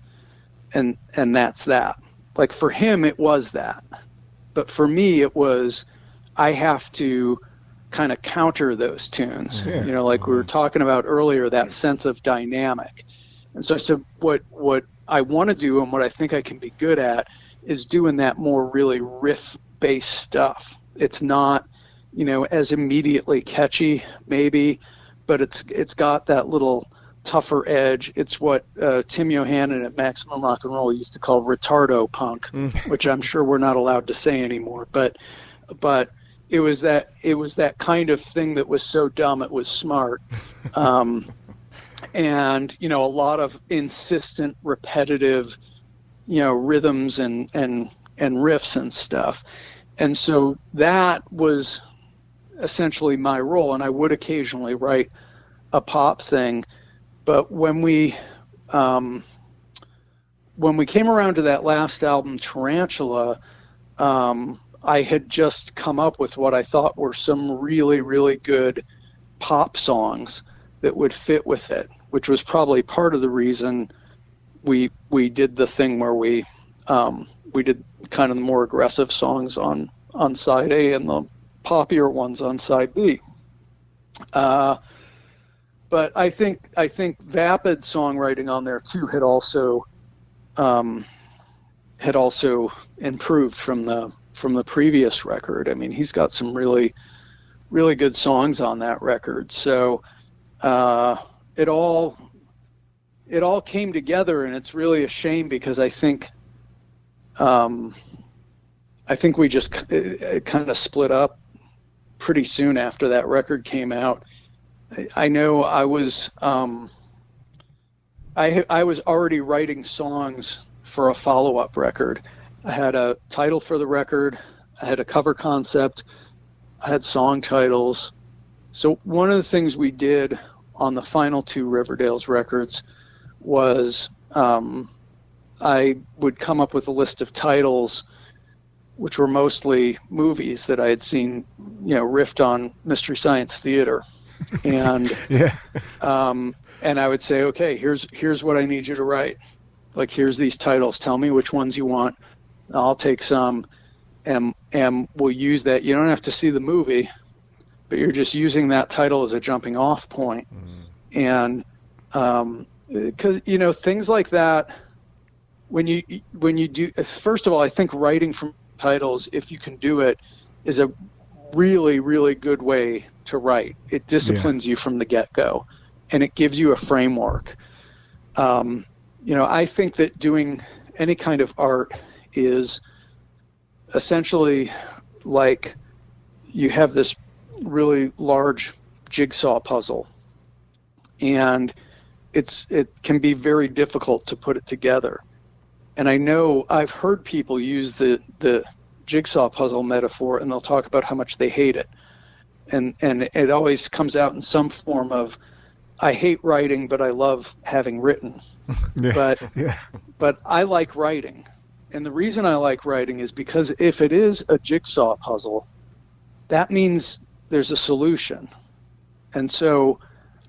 and that's that. Like, for him it was that, but for me it was, I have to kind of counter those tunes. You know, like we were talking about earlier, that sense of dynamic. And so I said, what I want to do and what I think I can be good at is doing that more really riff-based stuff. It's not, you know, as immediately catchy maybe, but it's got that little tougher edge. It's what Tim Yohannan at Maximum Rock and Roll used to call retardo punk, which I'm sure we're not allowed to say anymore. But it was that kind of thing that was so dumb it was smart. And, you know, a lot of insistent, repetitive, you know, rhythms and riffs and stuff. And so that was essentially my role. And I would occasionally write a pop thing. But when we came around to that last album, Tarantula, I had just come up with what I thought were some really, really good pop songs that would fit with it, which was probably part of the reason we did the thing where we did kind of the more aggressive songs on side A and the poppier ones on side B. But I think Vapid's songwriting on there too had also improved from the previous record. I mean, he's got some really, really good songs on that record. So it all came together, and it's really a shame because I think we just kind of split up pretty soon after that record came out. I know I was already writing songs for a follow-up record. I had a title for the record, I had a cover concept, I had song titles. So one of the things we did on the final two Riverdales records was I would come up with a list of titles which were mostly movies that I had seen, you know, riffed on Mystery Science Theater. And and I would say, okay, here's what I need you to write. Like, here's these titles. Tell me which ones you want. I'll take some, and we'll use that. You don't have to see the movie, but you're just using that title as a jumping off point. And because, you know, things like that, when you do, first of all, I think writing from titles, if you can do it, is a really, really good way to write. It disciplines you from the get-go, and it gives you a framework. You know, I think that doing any kind of art is essentially like you have this really large jigsaw puzzle, and it can be very difficult to put it together. And I know I've heard people use the jigsaw puzzle metaphor, and they'll talk about how much they hate it. And it always comes out in some form of, I hate writing, but I love having written. But I like writing. And the reason I like writing is because if it is a jigsaw puzzle, that means there's a solution. And so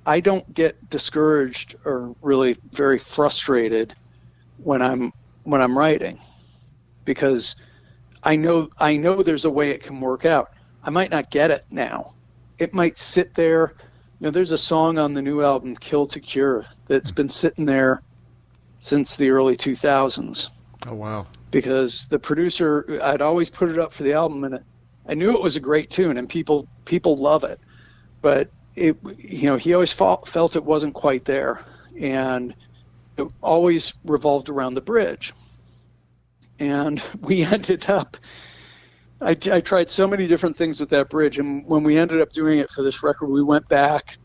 I don't get discouraged or really very frustrated when I'm writing, because I know there's a way it can work out. I might not get it now. It might sit there. You know, there's a song on the new album, Kill to Cure, that's been sitting there since the early 2000s. Oh, wow. Because the producer, I'd always put it up for the album, and I knew it was a great tune and people love it, but he always felt it wasn't quite there, and it always revolved around the bridge. And we ended up, I tried so many different things with that bridge, and when we ended up doing it for this record, we went back,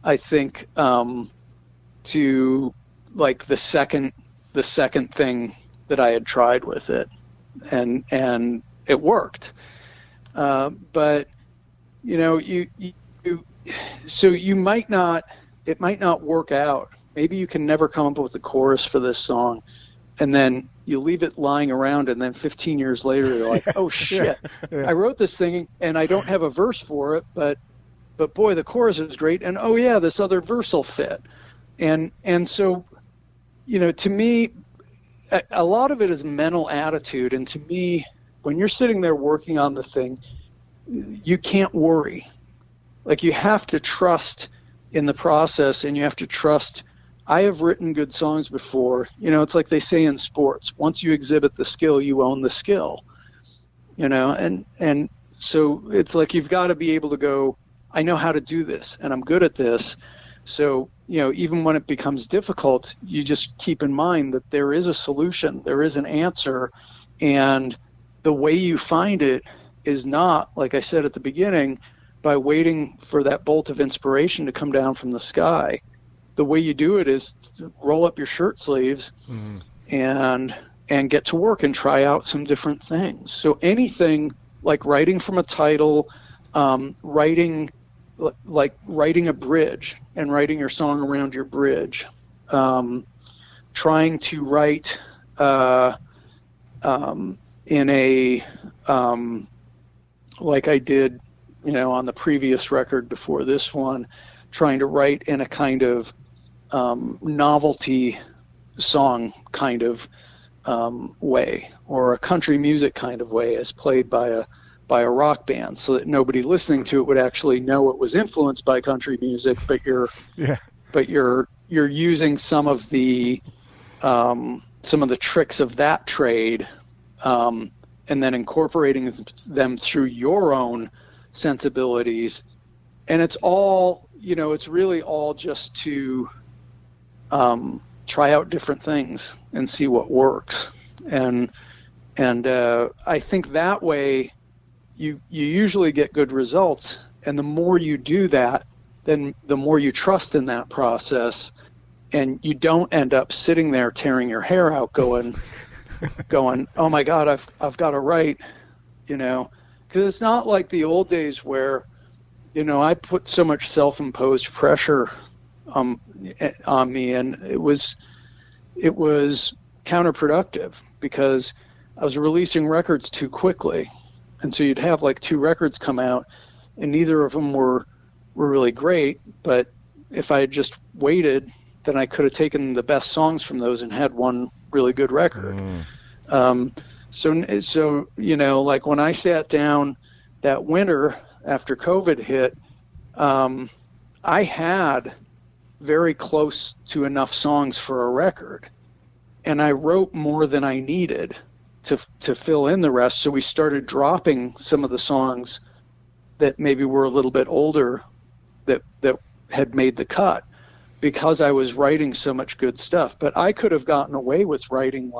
I think, to like the second thing that I had tried with it, and it worked. But it might not work out. Maybe you can never come up with the chorus for this song, and then you leave it lying around, and then 15 years later you're like, oh shit, I wrote this thing and I don't have a verse for it, but boy, the chorus is great, and oh yeah, this other verse will fit. And so, to me, a lot of it is mental attitude, and to me, when you're sitting there working on the thing, you can't worry. Like, you have to trust in the process, and you have to trust. I have written good songs before. It's like they say in sports, once you exhibit the skill, you own the skill. And so it's like you've got to be able to go, I know how to do this, and I'm good at this. So, even when it becomes difficult, you just keep in mind that there is a solution, there is an answer, and the way you find it is not, like I said at the beginning, by waiting for that bolt of inspiration to come down from the sky. The way you do it is to roll up your shirt sleeves and get to work and try out some different things. So anything like writing from a title, writing a bridge and writing your song around your bridge, trying to write in a like I did, on the previous record before this one, trying to write in a kind of novelty song kind of way, or a country music kind of way, as played by a rock band, so that nobody listening to it would actually know it was influenced by country music, but you're using some of the tricks of that trade, and then incorporating them through your own sensibilities. And it's all, it's really all just to try out different things and see what works. And I think that way you usually get good results. And the more you do that, then the more you trust in that process, and you don't end up sitting there tearing your hair out going, oh my God, I've got to write, because it's not like the old days where, I put so much self-imposed pressure on me, and it was counterproductive, because I was releasing records too quickly. And so you'd have like 2 records come out, and neither of them were really great, but if I had just waited, then I could have taken the best songs from those and had one really good record. So like when I sat down that winter after COVID hit, I had very close to enough songs for a record, and I wrote more than I needed to fill in the rest. So we started dropping some of the songs that maybe were a little bit older that had made the cut, because I was writing so much good stuff. But I could have gotten away with writing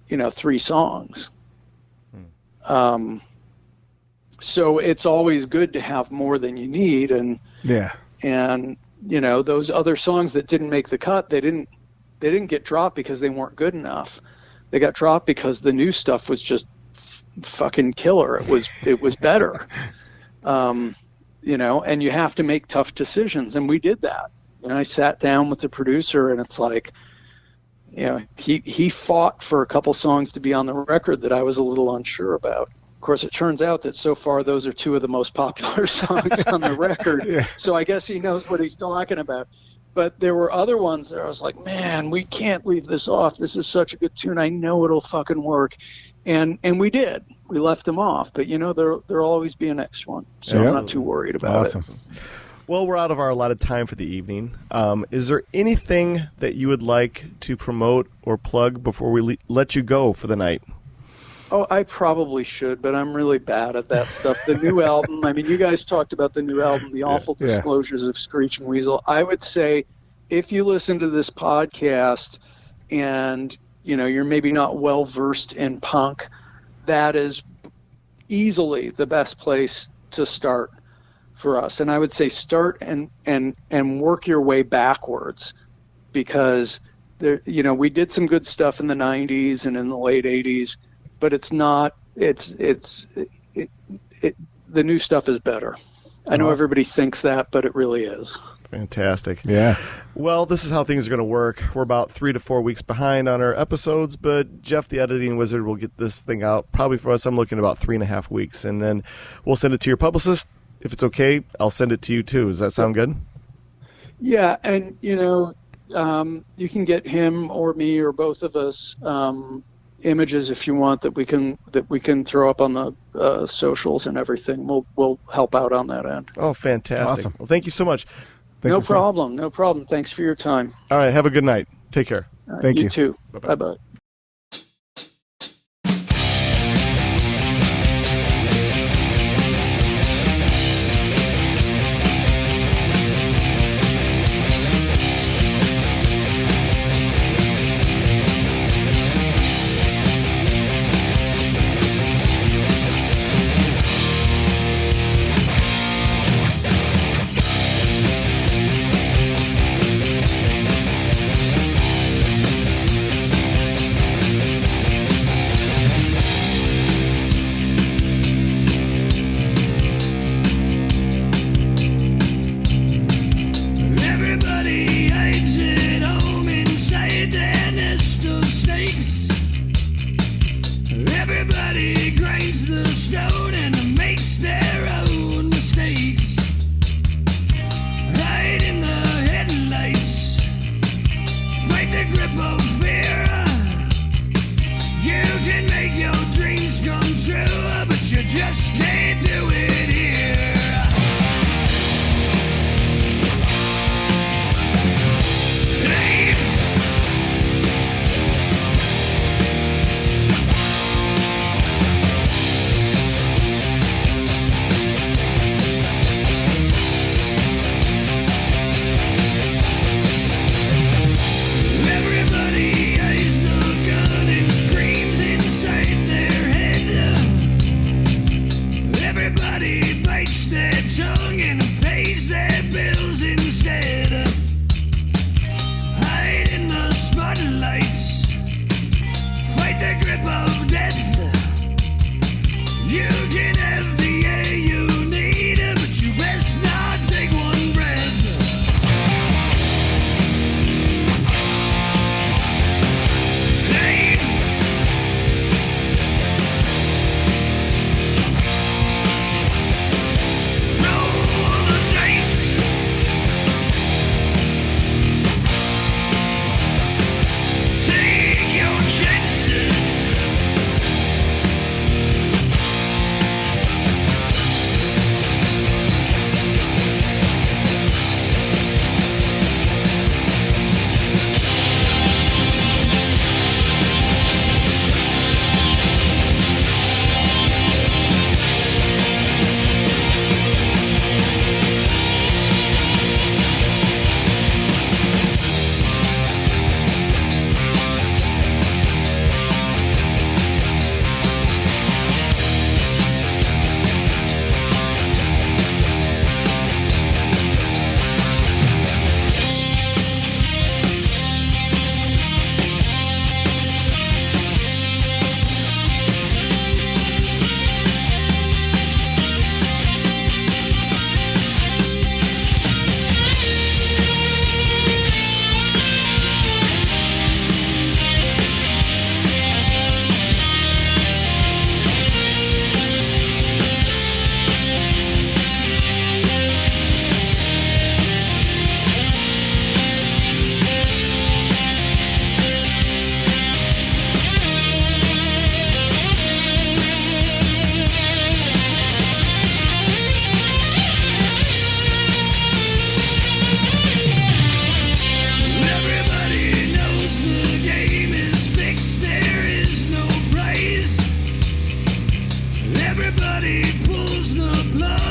3 songs. So it's always good to have more than you need. And those other songs that didn't make the cut, they didn't get dropped because they weren't good enough. They got dropped because the new stuff was just fucking killer. It was better. And you have to make tough decisions, and we did that. And I sat down with the producer, and it's like, he fought for a couple songs to be on the record that I was a little unsure about. Of course, it turns out that so far those are 2 of the most popular songs on the record. So I guess he knows what he's talking about. But there were other ones that I was like, man, we can't leave this off. This is such a good tune. I know it'll fucking work. And we did. We left them off. But, there'll always be a next one. So I'm not too worried about it. Well, we're out of our allotted time for the evening. Is there anything that you would like to promote or plug before we let you go for the night? Oh, I probably should, but I'm really bad at that stuff. The new album, I mean, you guys talked about the new album, The Awful Disclosures of Screeching Weasel. I would say if you listen to this podcast and, you know, you're maybe not well versed in punk, that is easily the best place to start for us. And I would say start and work your way backwards, because there, you know, we did some good stuff in the 90s and in the late 80s, but it's not, the new stuff is better. I know everybody thinks that, but it really is. Fantastic. Yeah. Well, this is how things are going to work. We're about 3 to 4 weeks behind on our episodes, but Jeff, the editing wizard, will get this thing out. Probably for us, I'm looking at about 3.5 weeks, and then we'll send it to your publicist. If it's okay, I'll send it to you too. Does that sound good? Yeah, and you know, you can get him or me or both of us images if you want that we can throw up on the socials and everything. We'll help out on that end. Oh, fantastic! Awesome. Well, thank you so much. No problem. Thanks for your time. All right, have a good night. Take care. Thank you. You too. Bye-bye. Bye-bye.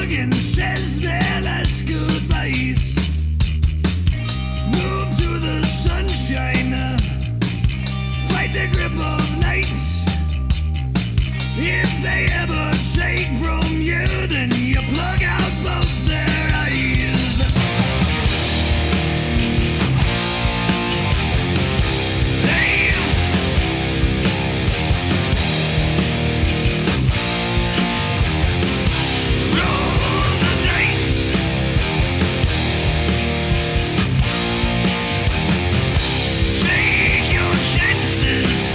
again, says their last goodbyes. Move to the sunshine, fight the grip of nights. If they ever take from you, then you plug out both their eyes. They roll the dice. Take your chances.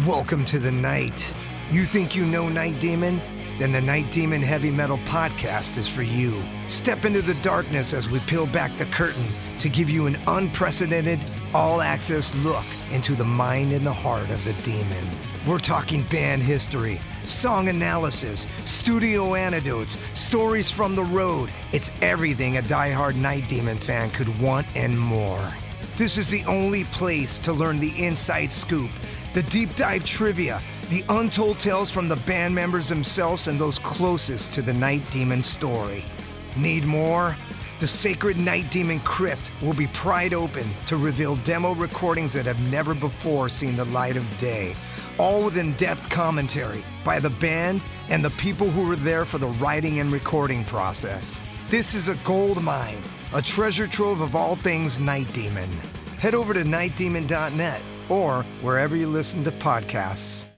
Welcome to the night. You think you know Night Demon? Then the Night Demon Heavy Metal Podcast is for you. Step into the darkness as we peel back the curtain to give you an unprecedented, all-access look into the mind and the heart of the demon. We're talking band history, song analysis, studio anecdotes, stories from the road. It's everything a diehard Night Demon fan could want and more. This is the only place to learn the inside scoop, the deep dive trivia, the untold tales from the band members themselves and those closest to the Night Demon story. Need more? The Sacred Night Demon Crypt will be pried open to reveal demo recordings that have never before seen the light of day, all with in-depth commentary by the band and the people who were there for the writing and recording process. This is a gold mine, a treasure trove of all things Night Demon. Head over to nightdemon.net or wherever you listen to podcasts.